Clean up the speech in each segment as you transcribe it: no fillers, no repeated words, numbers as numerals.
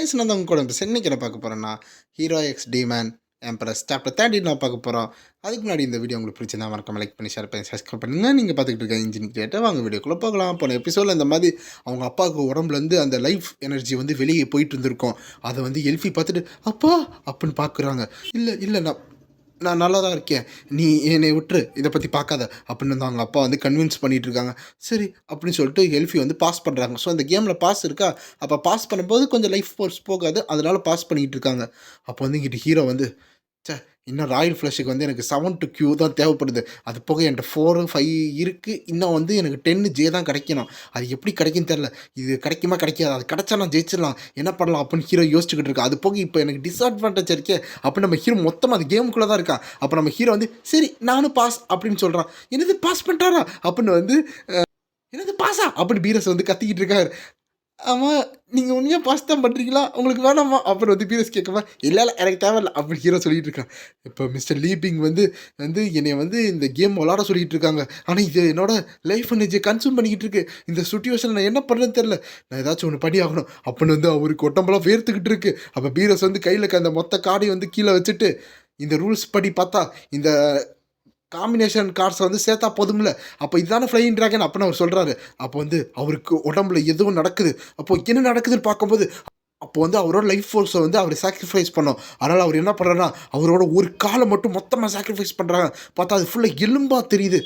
Guys நான் தான் உங்க கூட இன்னைக்கு என்ன பார்க்க போகிறேன்னா hero X D Imman empress chapter 13 நான் பார்க்க போகிறோம். அதுக்கு முன்னாடி இந்த வீடியோ உங்களுக்கு பிடிச்சிருந்தா மறக்காம லைக் பண்ணி ஷேர் பண்ணி சப்ஸ்கிரைப் பண்ணுங்க. நீங்கள் பார்த்துக்கிட்டு இருக்க இன்ஜின் கிரியேட்டர் வாங்க வீடியோக்குள்ளே போகலாம். போன எபிசோடில் இந்த மாதிரி அவங்க அப்பாவுக்கு உடம்புலேருந்து அந்த லைஃப் எனர்ஜி வந்து வெளியே போயிட்டு இருந்திருக்கும். அதை வந்து எல்ஃபி பார்த்துட்டு அப்பா அப்படின்னு பார்க்குறாங்க. இல்லை இல்லை நான் நல்லா தான் இருக்கேன், நீ என்னை விட்டுரு, இதை பற்றி பார்க்காத அப்படின்னு வந்து அவங்க அப்பா வந்து கன்வின்ஸ் பண்ணிகிட்டு இருக்காங்க. சரி அப்படின்னு சொல்லிட்டு எல்ஃபி வந்து பாஸ் பண்ணுறாங்க. ஸோ அந்த கேமில் பாஸ் இருக்கா, அப்போ பாஸ் பண்ணும்போது கொஞ்சம் லைஃப் ஃபோர்ஸ் போகாது, அதனால் பாஸ் பண்ணிகிட்டு இருக்காங்க. அப்போ வந்து இங்கிட்ட ஹீரோ வந்து இன்னும் ராயல் ஃப்ளஷுக்கு வந்து எனக்கு 7 to Q தான் தேவைப்படுது. அது போக என்கிட்ட 4, 5 இருக்குது. இன்னும் வந்து எனக்கு 10J தான் கிடைக்கணும். அது எப்படி கிடைக்குன்னு தெரில. இது கிடைக்குமா கிடைக்காது, அது கிடச்சா நான் ஜெயிச்சிடலாம், என்ன பண்ணலாம் அப்படின்னு ஹீரோ யோசிச்சுக்கிட்டு இருக்கா. அது போக இப்போ எனக்கு டிஸ்அட்வான்டேஜ் இருக்கே அப்படின்னு நம்ம ஹீரோ மொத்தமாக அது கேமுக்குள்ளே தான் இருக்கான். அப்போ நம்ம ஹீரோ வந்து சரி நானும் பாஸ் அப்படின்னு சொல்கிறான். என்னது பாஸ் பண்ணிட்டாரா அப்படின்னு வந்து என்னது பாஸா அப்படின்னு பீரஸ் வந்து கத்திக்கிட்டு இருக்காரு. ஆமாம், நீங்கள் உண்மையாக பாஸ் தான் பண்ணுறீங்களா, உங்களுக்கு வேணாமா அப்புறம் வந்து பீரஸ் கேட்கமா, இல்லை எனக்கு தேவையில்ல அப்படி ஹீரோ சொல்லிகிட்டு இருக்கான். இப்போ மிஸ்டர் லீபிங் வந்து வந்து என்னை வந்து இந்த கேம் விளாட சொல்லிகிட்டு இருக்காங்க. ஆனால் இது என்னோட லைஃப் எனர்ஜியை கன்சூம் பண்ணிக்கிட்டு இருக்கு. இந்த சுச்சுவேஷன் நான் என்ன பண்ணுறதுன்னு தெரில, நான் ஏதாச்சும் ஒன்று படி ஆகணும் அப்படின்னு வந்து அவருக்கு உடம்பெல்லாம் வேர்த்துக்கிட்டு இருக்கு. அப்போ பீரஸ் வந்து கையில் அந்த மொத்த கார்டையும் வந்து கீழே வச்சுட்டு இந்த ரூல்ஸ் படி பார்த்தா இந்த காம்பினேஷன் கார்ட்ஸை வந்து சேர்த்தா போதும்ல, அப்போ இதுதானே ஃப்ளையிங் ட்ராகன் அப்படின்னு அவர் சொல்கிறாரு. அப்போ வந்து அவருக்கு உடம்புல எதுவும் நடக்குது. அப்போது என்ன நடக்குதுன்னு பார்க்கும்போது அப்போ வந்து அவரோட லைஃப் ஃபோர்ஸை வந்து அவர் சாக்ரிஃபைஸ் பண்ணோம். அதனால் அவர் என்ன பண்ணுறாருன்னா அவரோட ஒரு காலை மட்டும் மொத்தமாக சாக்ரிஃபைஸ் பண்ணுறாங்க. பார்த்தா அது ஃபுல்லாக எலும்பாக தெரியுது.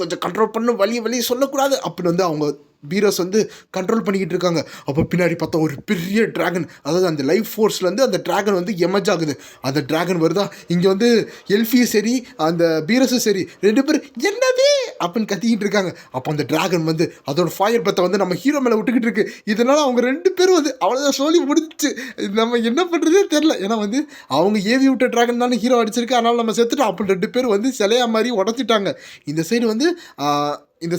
கொஞ்சம் கண்ட்ரோல் பண்ண வழியை சொல்லக்கூடாது அப்படின்னு வந்து அவங்க பீரஸ் வந்து கண்ட்ரோல் பண்ணிக்கிட்டு இருக்காங்க. அப்போ பின்னாடி பார்த்தா ஒரு பெரிய ட்ராகன், அதாவது அந்த லைஃப் ஃபோர்ஸ்லேருந்து அந்த ட்ராகன் வந்து எமர்ஜ் ஆகுது. அந்த ட்ராகன் வருதா, இங்கே வந்து எல்ஃபியும் சரி அந்த பீரஸும் சரி ரெண்டு பேரும் என்னது அப்படின்னு கத்திக்கிட்டு இருக்காங்க. அப்போ அந்த ட்ராகன் வந்து அதோட ஃபயர் பத்தை வந்து நம்ம ஹீரோ மேலே விட்டுக்கிட்டு இருக்கு. இதனால் அவங்க ரெண்டு பேரும் வந்து அவ்வளோதான் சொல்லி முடிச்சு, நம்ம என்ன பண்ணுறதே தெரில. ஏன்னா வந்து அவங்க ஏவி விட்ட ட்ராகன் தானே ஹீரோ அடிச்சிருக்கு, அதனால் நம்ம செத்துட்டோம் அப்படின்னு ரெண்டு பேரும் வந்து சிலையா மாதிரி உடச்சிட்டாங்க. இந்த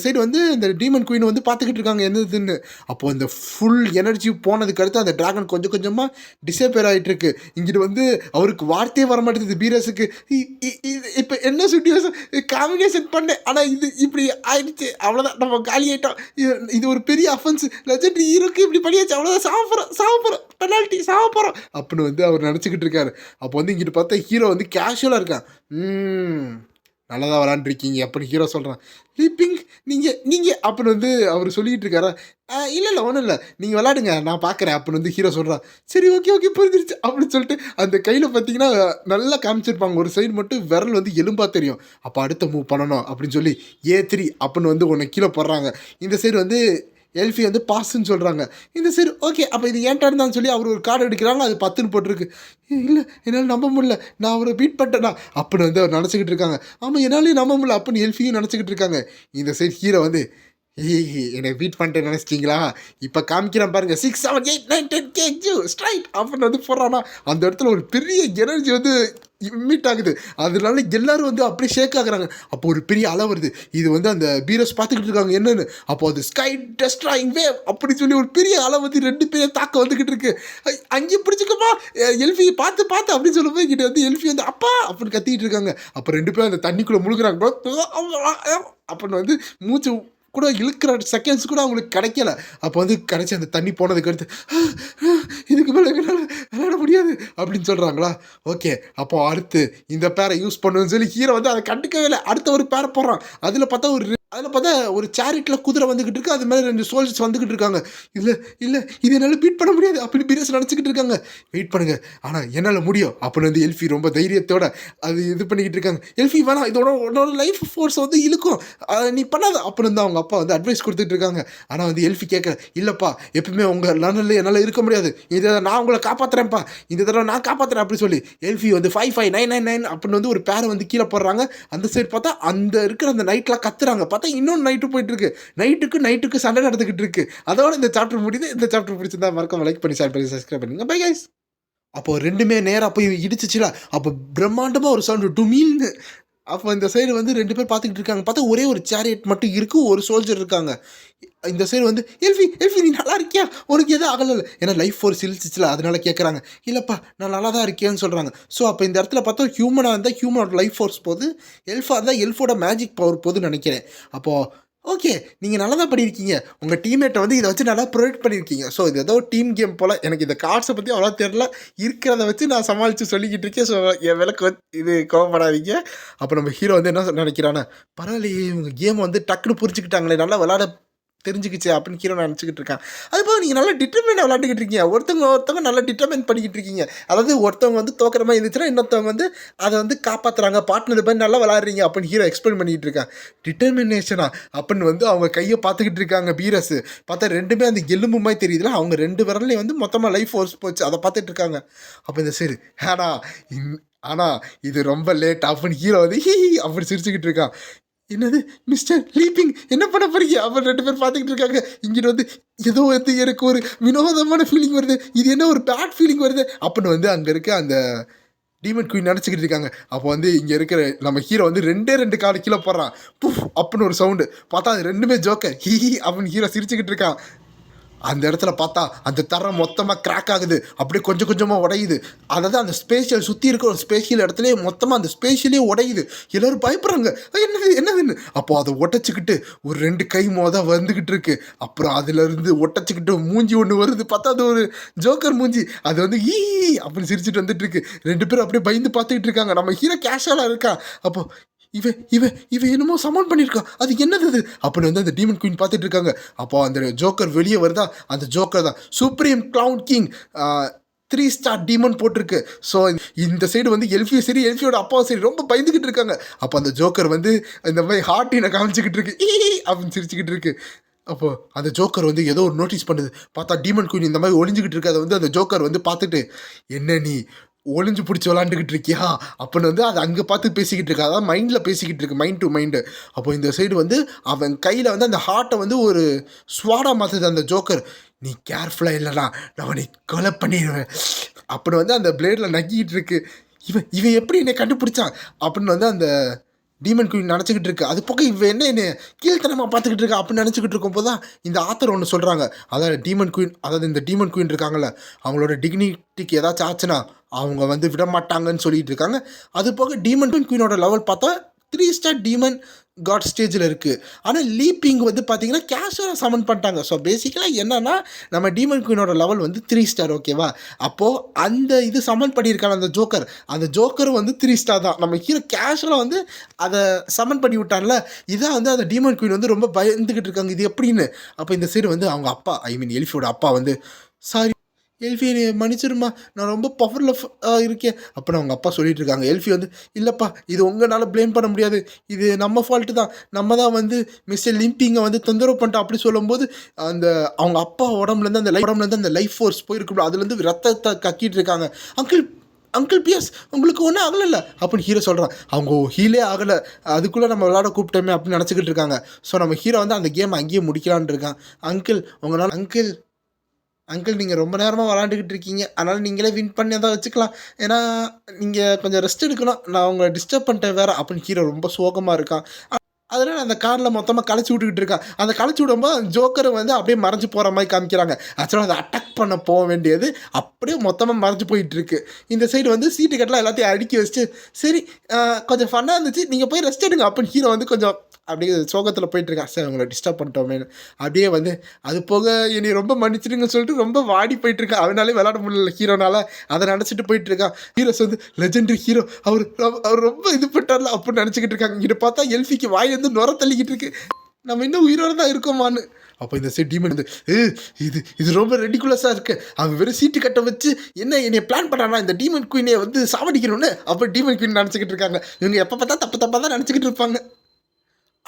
சைடு வந்து இந்த டீமன் குயின் வந்து பார்த்துக்கிட்டு இருக்காங்க என்னதுன்னு. அப்போது இந்த ஃபுல் எனர்ஜி போனதுக்கு அடுத்து அந்த ட்ராகன் கொஞ்சம் கொஞ்சமாக டிசப்பேர் ஆகிட்டு இருக்கு. இங்கிட்டு வந்து அவருக்கு வார்த்தையே வர மாட்டேங்குது பீரஸுக்கு. இப்போ என்ன சுச்சுவேஷன் காம்பினேஷன் பண்ணேன், ஆனால் இது இப்படி ஆயிடுச்சு, அவ்வளோதான் நம்ம காலி ஆகிட்டோம், இது ஒரு பெரிய அஃபென்ஸ், லெஜெண்டரி ஹீரோக்கு இப்படி பண்ணியாச்சு, அவ்வளோதான் சாப்பிட்றோம் பெனால்ட்டி சாப்பிட்றோம் அப்படின்னு வந்து அவர் நினச்சிக்கிட்டு இருக்காரு. அப்போ வந்து இங்கிட்டு பார்த்தா ஹீரோ வந்து கேஷுவலாக இருக்கான். நல்லா தான் விளாண்டுருக்கீங்க அப்படின்னு ஹீரோ சொல்கிறான். லீப்பிங் நீங்கள் அப்படின்னு வந்து அவர் சொல்லிகிட்டு இருக்காரா. இல்லை ஒன்றும் இல்லை, நீங்கள் விளாடுங்க நான் பார்க்குறேன் அப்படின்னு வந்து ஹீரோ சொல்கிறான். சரி ஓகே புரிஞ்சிருச்சு அப்படின்னு சொல்லிட்டு அந்த கையில் பார்த்தீங்கன்னா நல்லா காமிச்சிருப்பாங்க. ஒரு சைடு மட்டும் விரல் வந்து எலும்பாக தெரியும். அப்போ அடுத்த மூவ் பண்ணணும் அப்படின்னு சொல்லி A3 அப்படின்னு வந்து ஒன்று கீழே போடுறாங்க. இந்த சைடு வந்து எல்ஃபி வந்து பாஸ்ன்னு சொல்கிறாங்க. இந்த சரி ஓகே அப்போ இது ஏன்ட்டா இருந்தான்னு சொல்லி அவர் ஒரு கார்டு எடுக்கிறாங்க. அது 10ன்னு போட்டிருக்கு. இல்லை என்னால் நம்ப முடியல, நான் அவரை பீட் பண்ணிட்டேனா அப்படின்னு வந்து அவர் நினச்சிக்கிட்டு இருக்காங்க. ஆமாம் என்னாலையும் நம்ப முடியல அப்படின்னு எல்ஃபியும் நினச்சிக்கிட்டு இருக்காங்க. இந்த சைடு ஹீரோ வந்து என்னை பீட் பண்ணிட்டு நினச்சிட்டிங்களா, இப்போ காமிக்கிறேன் பாருங்கள் 6 7 8 9 10 KG ஸ்ட்ரைட் அப்படின்னு வந்து போடுறான்னா அந்த இடத்துல ஒரு பெரிய எனர்ஜி வந்து மீட் ஆகுது. அதனால எல்லாரும் வந்து அப்படியே ஷேக் ஆகுறாங்க. அப்போ ஒரு பெரிய அலை வருது. இது வந்து அந்த பீரஸ் பார்த்துக்கிட்டு இருக்காங்க என்னன்னு. அப்போ அது ஸ்கை டெஸ்ட்ராயிங் வேவ் அப்படி சொல்லி ஒரு பெரிய அலை வந்து ரெண்டு பேரும் தாக்க வந்துக்கிட்டு இருக்கு. அங்கேயே பிடிச்சிக்கப்பா எல்ஃபி பார்த்து அப்படின்னு சொல்லும்போது கிட்ட வந்து எல்ஃபி வந்து அப்பா அப்படின்னு கத்திக்கிட்டு இருக்காங்க. அப்போ ரெண்டு பேரும் அந்த தண்ணிக்குள்ளே முழுகிறாங்க. அப்படின்னு வந்து மூச்சு கூட இழுக்கிற செகண்ட்ஸ் கூட அவங்களுக்கு கிடைக்கல. அப்போ வந்து கிடைச்சி அந்த தண்ணி போனதுக்கு அடுத்து இதுக்கு மேலே எங்களால் விளையாட முடியாது அப்படின்னு சொல்கிறாங்களா. ஓகே அப்போ அடுத்து இந்த பேரை யூஸ் பண்ணுன்னு சொல்லி ஹீரோ வந்து அதை கண்டுக்கவே இல்லை. அடுத்த ஒரு பேரை போடுறான். அதில் பார்த்தா ஒரு சேரிட்டில் குதிரை வந்துக்கிட்டு இருக்கு. அது மேலே 2 சோல்ஜர்ஸ் வந்துக்கிட்டு இருக்காங்க. இல்லை இது என்னால் பீட் பண்ண முடியாது அப்படின்னு பீரஸ் நினச்சிக்கிட்டு இருக்காங்க. வெயிட் பண்ணுங்க ஆனால் என்னால் முடியும் அப்படின்னு வந்து எல்ஃபி ரொம்ப தைரியத்தோட அது இது பண்ணிக்கிட்டு இருக்காங்க. எல்ஃபி வேணாம், உன்னோட லைஃப் ஃபோர்ஸ் வந்து இழுக்கும், நீ பண்ணாத அப்படின்னு தான் அவங்க அப்பா வந்து அட்வைஸ் கொடுத்துட்டு இருக்காங்க. ஆனால் வந்து எல்ஃபி கேட்குற இல்லைப்பா எப்பவுமே உங்கள் லர்னரில் என்னால் இருக்க முடியாது, இதை நான் உங்களை காப்பாற்றுறேன்ப்பா, இந்த தடவை நான் காப்பாற்றுறேன் அப்படி சொல்லி எல்ஃபி வந்து 55999 அப்படின்னு வந்து ஒரு பேரை வந்து கீழே போடுறாங்க. அந்த சைடு பார்த்தா அந்த இருக்கிற அந்த நைட்லாம் கத்துறாங்க. பார்த்தா இன்னொன்று நைட்டு போயிட்டு இருக்கு. நைட்டுக்கு சண்டை நடந்துக்கிட்டு இருக்கு. அதோட இந்த சாப்டர் முடியுது. இந்த சாப்டர் பிடிச்சிருந்தா மறக்காம லைக் பண்ணி ஷேர் பண்ணி சப்ஸ்கிரைப் பண்ணுங்க. Bye guys. அப்போ ரெண்டுமே நேராக போய் இடிச்சிச்சுல. அப்போ பிரம்மாண்டமாக ஒரு சவுண்டு டுமீல்னு. அப்போ இந்த சைடு வந்து 2 பேர் பார்த்துக்கிட்டு இருக்காங்க. பார்த்தா ஒரே ஒரு சேரியட் மட்டும் இருக்குது, ஒரு சோல்ஜர் இருக்காங்க. இந்த சைடு வந்து எல்ஃபி நீ நல்லா இருக்கியா, உனக்கு எதுவும் ஆகலை, ஏன்னா லைஃப் ஃபோர்ஸ் இழுச்சிச்சில அதனால கேட்குறாங்க. இல்லைப்பா நான் நல்லா தான் இருக்கேன்னு சொல்கிறாங்க. ஸோ அப்போ இந்த இடத்துல பார்த்தா ஹியூமனாக இருந்தால் ஹியூமனோட லைஃப் ஃபோர்ஸ் போகுது, எல்ஃபாக இருந்தால் எல்ஃபோட மேஜிக் பவர் போகுதுன்னு நினைக்கிறேன். அப்போது ஓகே. நீங்க நல்லா தான் பண்ணியிருக்கீங்க. உங்க டீம்மேட்ட வந்து இத வச்சு நல்லா ப்ரொடெக்ட் பண்ணியிருக்கீங்க. ஸோ இது ஏதோ டீம் கேம் போல. எனக்கு இந்த கார்ட்ஸ பத்தி அவ்வளவா தெரியல. இருக்கிறத வச்சு நான் சமாளிச்சு சொல்லிக்கிட்டு இருக்கேன். ஸோ என் மேல இது கோவப்படாதீங்க. அப்ப நம்ம ஹீரோ வந்து என்ன நெனைக்கிறான்னா, பரவாயில்லையே இவங்க கேம் வந்து டக்குனு புரிஞ்சுக்கிட்டாங்களே! நல்லா விளையாட தெரிஞ்சுக்கிச்சு அப்படின்னு ஹீரோ நினச்சிக்கிட்டு இருக்கான். அதுபோக நீங்கள் நல்லா டிட்டர்மைனாக விளாண்டுக்கிட்டு இருக்கீங்க. ஒருத்தவங்க நல்லா டிட்டர்மைன் பண்ணிக்கிட்டு இருக்கீங்க. அதாவது ஒருத்தவங்க வந்து தோக்கிற மாதிரி இருந்துச்சுன்னா இன்னொருத்தவங்க வந்து அதை வந்து காப்பாற்றுறாங்க, பார்ட்னர் மாதிரி நல்லா விளாட்றீங்க அப்படின்னு ஹீரோ எக்ஸ்பிளைன் பண்ணிக்கிட்டு இருக்கான். டிட்டர்மினேஷனா அப்படின்னு வந்து அவங்க கையை பார்த்துக்கிட்டு இருக்காங்க பீரஸ். பார்த்தா ரெண்டுமே அந்த எலும்பு மாதிரி தெரியுதுல, அவங்க 2 விரல்லையும் வந்து மொத்தமாக லைஃப் ஃபோர்ஸ் போச்சு. அதை பார்த்துட்டு இருக்காங்க. அப்போ இந்த சரி ஆனால் இது ரொம்ப லேட் அப்படின்னு ஹீரோ வந்து ஹீ அப்படி சிரிச்சுக்கிட்டு இருக்கான். என்னது மிஸ்டர் லீப்பிங் என்ன பண்ண போறீங்க? அவர் 2 பேர் பார்த்துக்கிட்டு இருக்காங்க. இங்கிட்டு வந்து ஏதோ வந்து எனக்கு ஒரு வினோதமான ஃபீலிங் வருது. இது என்ன ஒரு பேட் ஃபீலிங் வருது அப்படின்னு வந்து அங்கே இருக்க அந்த டீமன் குயின் நினச்சிக்கிட்டு இருக்காங்க. அப்போ வந்து இங்கே இருக்கிற நம்ம ஹீரோ வந்து 2 காலு கீழே போடுறான். புஃப் அப்படின்னு ஒரு சவுண்டு. பார்த்தா அது 2மே ஜோக்கர். ஹீ அப்படின்னு ஹீரோ சிரிச்சுக்கிட்டு இருக்கான். அந்த இடத்துல பார்த்தா அந்த தரம் மொத்தமாக கிராக் ஆகுது. அப்படியே கொஞ்சம் கொஞ்சமாக உடையுது. அதாவது அந்த ஸ்பேஷியல் சுற்றி இருக்கிற ஒரு ஸ்பேஷியல் இடத்துலேயே மொத்தமாக அந்த ஸ்பேஷியலே உடையுது. எல்லோரும் பயப்படுறாங்க. என்னதுன்னு அப்போது அதை ஒட்டச்சிக்கிட்டு ஒரு 2 கை வந்துக்கிட்டு இருக்கு. அப்புறம் அதுலேருந்து ஒட்டச்சிக்கிட்டு மூஞ்சி ஒன்று வருது. பார்த்தா அது ஒரு ஜோக்கர் மூஞ்சி. அது வந்து அப்படின்னு சிரிச்சுட்டு வந்துட்டு இருக்கு. 2 பேரும் அப்படியே பயந்து பார்த்துக்கிட்டு இருக்காங்க. நம்ம ஹீரோ கேஷுவலாக இருக்கான். அப்போது இவன் என்னமோ சமன் பண்ணியிருக்கான். அது என்னது அது அப்படின்னு வந்து அந்த டீமன் குயின் பார்த்துட்டு இருக்காங்க. அப்போ அந்த ஜோக்கர் வெளியே வருதா, அந்த ஜோக்கர் தான் supreme clown king 3 star demon போட்டிருக்கு. ஸோ இந்த சைடு வந்து எல்ஃபியும் சரி, எல்ஃபியோட அப்பாவும் சரி ரொம்ப பயந்துக்கிட்டு இருக்காங்க. அப்போ அந்த ஜோக்கர் வந்து இந்த மாதிரி ஹார்ட்டினை காமிச்சிக்கிட்டு இருக்கு. அப்படின்னு சிரிச்சுக்கிட்டு இருக்கு. அப்போ அந்த ஜோக்கர் வந்து ஏதோ ஒரு நோட்டீஸ் பண்ணுது. பார்த்தா டீமன் குயின் இந்த மாதிரி ஒளிஞ்சிக்கிட்டு இருக்கு. அதை வந்து அந்த ஜோக்கர் வந்து பார்த்துட்டு, என்ன நீ ஒளிஞ்சு பிடிச்சி விளாண்டுக்கிட்டு இருக்கியா அப்படின்னு வந்து அது அங்கே பார்த்து பேசிக்கிட்டு இருக்கா. அதாவது மைண்டில் பேசிக்கிட்டு இருக்கு, மைண்ட் டு மைண்டு. அப்போ இந்த சைடு வந்து அவன் கையில் வந்து அந்த ஹார்ட்டை வந்து ஒரு ஸ்வாடாக மாற்றுது அந்த ஜோக்கர். நீ கேர்ஃபுல்லாக இல்லைனா நான் நீ கொலை பண்ணிடுவேன் அப்படின்னு வந்து அந்த பிளேடில் நக்கிக்கிட்டு இருக்கு. இவன் எப்படி என்னை கண்டுபிடிச்சான் அப்படின்னு வந்து அந்த டீமன் குயின் நினச்சிக்கிட்டு இருக்கு. அது போக இவன் என்ன கீழ்த்தனமாக பார்த்துக்கிட்டு இருக்கா அப்படின்னு நினச்சிக்கிட்டு இருக்கும் போது தான் இந்த ஆத்தர் ஒன்று சொல்கிறாங்க. அதாவது இந்த டீமன் குயின் இருக்காங்கல்ல, அவங்களோட டிக்னிட்டிக்கு ஏதாச்சும் ஆச்சுன்னா அவங்க வந்து விட மாட்டாங்கன்னு சொல்லிட்டு இருக்காங்க. அது போக டீமன் குயினோட லெவல் பார்த்தா 3 ஸ்டார் டீமன் காட் ஸ்டேஜில் இருக்குது. ஆனால் லீப்பிங் வந்து பார்த்தீங்கன்னா கேஷுவலாக சமன் பண்ணிட்டாங்க. ஸோ பேசிக்கலாக என்னென்னா நம்ம டீமன் குயினோட லெவல் வந்து 3 ஸ்டார். ஓகேவா? அப்போது அந்த இது சமன் பண்ணியிருக்காங்க அந்த ஜோக்கரும் வந்து 3 ஸ்டார் தான். நம்ம ஹீரோ கேஷுவலாக வந்து அதை சமன் பண்ணி விட்டான்ல. இதான் வந்து அந்த டீமன் குயின் வந்து ரொம்ப பயந்துக்கிட்டு இருக்காங்க. இது எப்படின்னு. அப்போ இந்த சைடு வந்து அவங்க அப்பா, எலிஃபியோட அப்பா வந்து, சாரி எல்ஃபி என்னை மன்னிச்சிருமா, நான் ரொம்ப பவர்லெஸ் இருக்கேன் அப்படின்னு அவங்க அப்பா சொல்லிட்டு இருக்காங்க. எல்ஃபி வந்து, இல்லைப்பா இது உங்களால் ப்ளேம் பண்ண முடியாது, இது நம்ம ஃபால்ட்டு தான், நம்ம தான் வந்து மிஸ்டர் லிம்பிங்கை வந்து தொந்தரவு பண்ணிட்டோம் அப்படி சொல்லும்போது அந்த அவங்க அப்பா உடம்புலேருந்து அந்த லைஃப் ஃபோர்ஸ் போயிருக்கும், அதுலேருந்து ரத்தத்தை கக்கிட்டு இருக்காங்க. அங்கிள் பிஎஸ் உங்களுக்கு ஒன்றும் ஆகலைல்ல அப்படின்னு ஹீரோ சொல்கிறான். அவங்க ஹீலே ஆகலை, அதுக்குள்ளே நம்ம விளாட கூப்பிட்டோமே அப்படின்னு நினச்சிக்கிட்டு இருக்காங்க. ஸோ நம்ம ஹீரோ வந்து அந்த கேம் அங்கேயே முடிக்கலான்னு இருக்கான். அங்கிள் நீங்கள் ரொம்ப நேரமாக விளாண்டுக்கிட்டு இருக்கீங்க, அதனால் நீங்களே வின் பண்ணி தான் வச்சுக்கலாம், ஏன்னா நீங்கள் கொஞ்சம் ரெஸ்ட் எடுக்கணும், நான் உங்களை டிஸ்டர்ப் பண்ணிட்டேன் வேறு அப்படின்னு ஹீரோ ரொம்ப சோகமாக இருக்கான். அதனால் அந்த காரில் மொத்தமாக களைச்சி விட்டுக்கிட்டு இருக்கான். அந்த களைச்சி விடும்போது ஜோக்கரை வந்து அப்படியே மறைஞ்சு போகிற மாதிரி காமிக்கிறாங்க. ஆக்சுவலாக அதை அட்டாக் பண்ண போக வேண்டியது அப்படியே மொத்தமாக மறைஞ்சு போயிட்டுருக்கு. இந்த சைடு வந்து சீட்டு கட்டலாம் எல்லாத்தையும் அடுக்கி வச்சுட்டு, சரி கொஞ்சம் ஃபன்னாக இருந்துச்சு, நீங்கள் போய் ரெஸ்ட் எடுங்க அப்படின்னு ஹீரோ வந்து கொஞ்சம் அப்படியே சோகத்தில் போயிட்டுருக்கான். சார் உங்களை டிஸ்டர்ப் பண்ணிட்டோமேனு அப்படியே வந்து அது போக என்னை ரொம்ப மன்னிச்சிடுங்கன்னு சொல்லிட்டு ரொம்ப வாடி போயிட்டுருக்கான். அவனாலே விளாட முடியல ஹீரோனால், அதை நினச்சிட்டு போயிட்டுருக்கான். ஹீரோஸ் வந்து லெஜெண்டரி ஹீரோ, அவர் ரொம்ப இது பண்ணிட்டார்ல அப்படின்னு நினச்சிக்கிட்டு இருக்காங்க. இங்கிட்ட பார்த்தா எல்ஃபிக்கு வாய் வந்து நுர தள்ளிக்கிட்டு இருக்கு, நம்ம இன்னும் உயிரோடு தான் இருக்கோமான்னு. அப்போ இந்த சைட் டீமன் வந்து இது ரொம்ப ரெடிகுலஸாக இருக்குது, அவன் வெறும் சீட்டு கட்ட வச்சு என்னை பிளான் பண்ணானா இந்த டீமன் குயினை வந்து சாவடிக்கணும்னு. அப்போ டீமன் குயின் நினச்சிக்கிட்டு இருக்காங்க. இவங்க எப்போ பார்த்தா தப்பாக தான் நினச்சிக்கிட்டு இருப்பாங்க.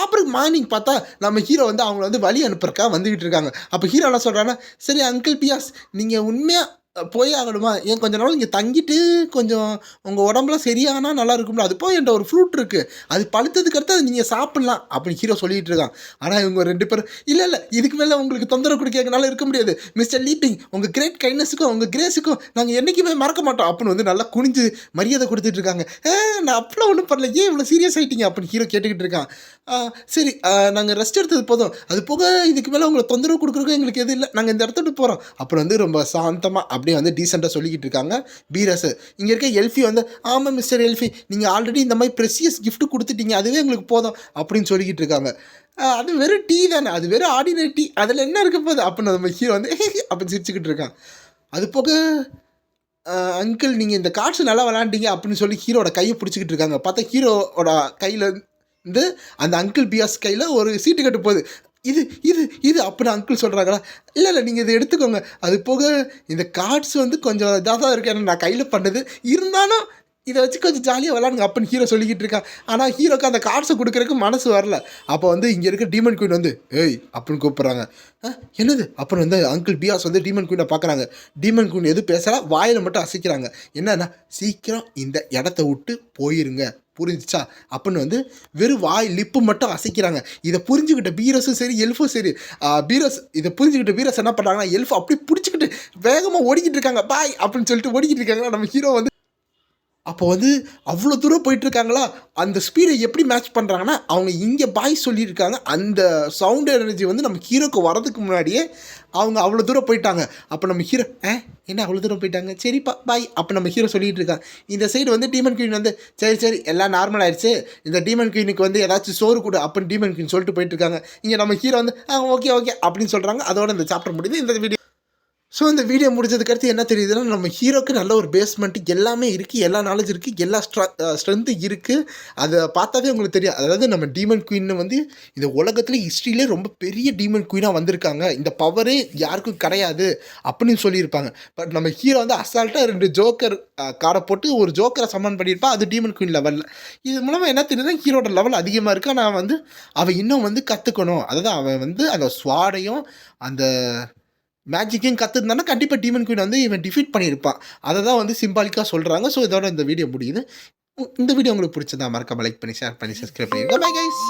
அப்புறம் மார்னிங் பார்த்தா நம்ம ஹீரோ வந்து அவங்கள வந்து வழி அனுப்புறக்கா வந்துக்கிட்டு இருக்காங்க. அப்போ ஹீரோ என்ன சொல்கிறான்னா, சரி அங்கிள் பியாஸ் நீங்கள் உண்மையாக போய் ஆகணுமா, ஏன் கொஞ்ச நாள் இங்கே தங்கிட்டு கொஞ்சம் உங்கள் உடம்புலாம் சரியானா நல்லா இருக்கும்ல, அது போய் என்கிட்ட ஒரு ஃப்ரூட் இருக்குது, அது பழுத்ததுக்கு அடுத்து அதை நீங்கள் சாப்பிட்லாம் அப்படின்னு ஹீரோ சொல்லிகிட்டு இருக்கான். ஆனால் இவங்க 2 பேரும் இல்லை இதுக்கு மேலே உங்களுக்கு தொந்தரவு கொடுக்கறதுனால இருக்க முடியாது, மிஸ்டர் லீப்பிங் உங்கள் கிரேட் கைண்ட்னஸுக்கும் உங்கள் கிரேஸுக்கும் நாங்கள் என்றைக்குமே மறக்க மாட்டோம் அப்படின்னு வந்து நல்லா குனிஞ்சு மரியாதை கொடுத்துட்டு இருக்காங்க. நான் அப்பெல்லாம் ஒன்றும் பண்ணல, ஏன் இவ்வளோ சீரியஸ் ஆகிட்டீங்க அப்படின்னு ஹீரோ கேட்டுக்கிட்டு இருக்கான். சரி நாங்கள் ரெஸ்ட் எடுத்தது போதும், அது போக இதுக்கு மேலே உங்களை தொந்தரவு கொடுக்குறதுக்கும் எங்களுக்கு எதுவும் இல்லை, நாங்கள் இந்த இடத்துட்டு போகிறோம் அப்புறம் வந்து ரொம்ப சாந்தமாக அப்படியே வந்து டீசெண்டாக சொல்லிக்கிட்டு இருக்காங்க பீரஸ். இங்கே இருக்க எல்ஃபி வந்து ஆமாம் மிஸ்டர் எல்ஃபி, நீங்கள் ஆல்ரெடி இந்த மாதிரி ப்ரெஷியஸ் gift கொடுத்துட்டீங்க, அதுவே எங்களுக்கு போதும் அப்படின்னு சொல்லிக்கிட்டு இருக்காங்க. அது வெறும் டீ தானே, அது வெறும் ஆர்டினரி டீ, அதில் என்ன இருக்க போகுது அப்படின்னு நம்ம ஹீரோ வந்து அப்படின்னு சிரிச்சுக்கிட்டு இருக்கான். அது போக அங்கிள் நீங்கள் இந்த கார்ட்ஸ் நல்லா விளாண்டீங்க அப்படின்னு சொல்லி ஹீரோட கையை பிடிச்சிக்கிட்டு இருக்காங்க. பார்த்தா ஹீரோட கையில் இருந்து அந்த அங்கிள் பியாஸ் கையில் ஒரு சீட்டு கட்டு போகுது. இது இது இது அப்படின்னு அங்கிள் சொல்கிறாங்களா? இல்லை நீங்கள் இதை எடுத்துக்கோங்க. அது போக இந்த கார்ட்ஸ் வந்து கொஞ்சம் இதாக தான் இருக்குது, ஏன்னா நான் கையில் பண்ணது, இருந்தாலும் இதை வச்சு கொஞ்சம் ஜாலியாக விளாடுங்க அப்படின்னு ஹீரோ சொல்லிக்கிட்டு இருக்கான். ஆனால் ஹீரோக்கு அந்த கார்ட்ஸை கொடுக்குறதுக்கு மனசு வரல. அப்போ வந்து இங்கே இருக்க டீமன் குயின் வந்து ஏய் அப்படின்னு கூப்பிட்றாங்க. என்னது அப்புறம் வந்து அங்கிள் பியாஸ் வந்து டீமன் குயினை பார்க்குறாங்க. டீமன் குயின் எதுவும் பேசலாம், வாயில் மட்டும் அசைக்கிறாங்க. என்னன்னா சீக்கிரம் இந்த இடத்த விட்டு போயிருங்க, புரிஞ்சிச்சா அப்படின்னு வந்து வெறும் வாய் லிப்பு மட்டும் அசைக்கிறாங்க. இதை புரிஞ்சுக்கிட்ட பீரஸும் சரி எல்ஃபும் சரி, பீரஸ் இதை புரிஞ்சுக்கிட்ட பீரஸ் என்ன பண்ணுறாங்கன்னா எல்ஃபு அப்படியே பிடிச்சிக்கிட்டு வேகமாக ஓடிக்கிட்டு இருக்காங்க. பாய் அப்படின்னு சொல்லிட்டு ஓடிக்கிட்டு இருக்காங்க. நம்ம ஹீரோ வந்து அப்போ வந்து அவ்வளோ தூரம் போயிட்டுருக்காங்களா, அந்த ஸ்பீடை எப்படி மேட்ச் பண்ணுறாங்கன்னா அவங்க இங்கே பாய் சொல்லியிருக்காங்க, அந்த சவுண்ட் எனர்ஜி வந்து நம்ம ஹீரோக்கு வரதுக்கு முன்னாடியே அவங்க அவ்வளோ தூரம் போயிட்டாங்க. அப்போ நம்ம ஹீரோ என்ன அவ்வளோ தூரம் போயிட்டாங்க, சரிப்பா பாய் அப்போ நம்ம ஹீரோ சொல்லிகிட்டு இருக்காங்க. இந்த சைடு வந்து டீமன் குயின் வந்து சரி எல்லாம் நார்மல் ஆயிடுச்சு, இந்த டீமன் குயினுக்கு வந்து ஏதாச்சும் சோறு கொடு அப்படின்னு டீமன் குயின் சொல்லிட்டு போயிட்டுருக்காங்க. இங்கே நம்ம ஹீரோ வந்து ஓகே அப்படின்னு சொல்கிறாங்க. அதோட இந்த சாப்டர் முடியுது. இந்த வீடியோ இந்த வீடியோ முடிஞ்சதுக்கு அடுத்து என்ன தெரியுதுன்னா, நம்ம ஹீரோக்கு நல்ல ஒரு பேஸ்மெண்ட்டு எல்லாமே இருக்குது, எல்லா நாலேஜ் இருக்குது, எல்லா ஸ்ட்ரென்த்து இருக்குது. அதை பார்த்தாவே உங்களுக்கு தெரியும். அதாவது நம்ம டீமன் குயின் வந்து இந்த உலகத்தில் ஹிஸ்ட்ரியிலே ரொம்ப பெரிய டீமன் குயினாக வந்திருக்காங்க, இந்த பவரே யாருக்கும் கிடையாது அப்படின்னு சொல்லியிருப்பாங்க. பட் நம்ம ஹீரோ வந்து அசால்ட்டாக 2 ஜோக்கர் காரை போட்டு ஒரு ஜோக்கரை சம்மன் பண்ணியிருப்பா, அது டீமன் குயின் லெவலில். இது மூலமாக என்ன தெரியுதுன்னா ஹீரோட லெவல் அதிகமாக இருக்குது. ஆனால் வந்து அவன் இன்னும் வந்து கற்றுக்கணும். அதாவது அவன் வந்து அந்த ஸ்வாடையும் அந்த மேஜிக்கையும் கற்றுருந்தானா கண்டிப்பாக டீமன் குயின் வந்து இவன் டிஃபீட் பண்ணியிருப்பான். அதை தான் வந்து சிம்பாலிக்காக சொல்கிறாங்க. இதோட இந்த வீடியோ முடியுது. இந்த வீடியோ உங்களுக்கு பிடிச்சதா மறக்காம லைக் பண்ணி ஷேர் பண்ணி சப்ஸ்கிரைப் பண்ணிடுங்க. Bye guys.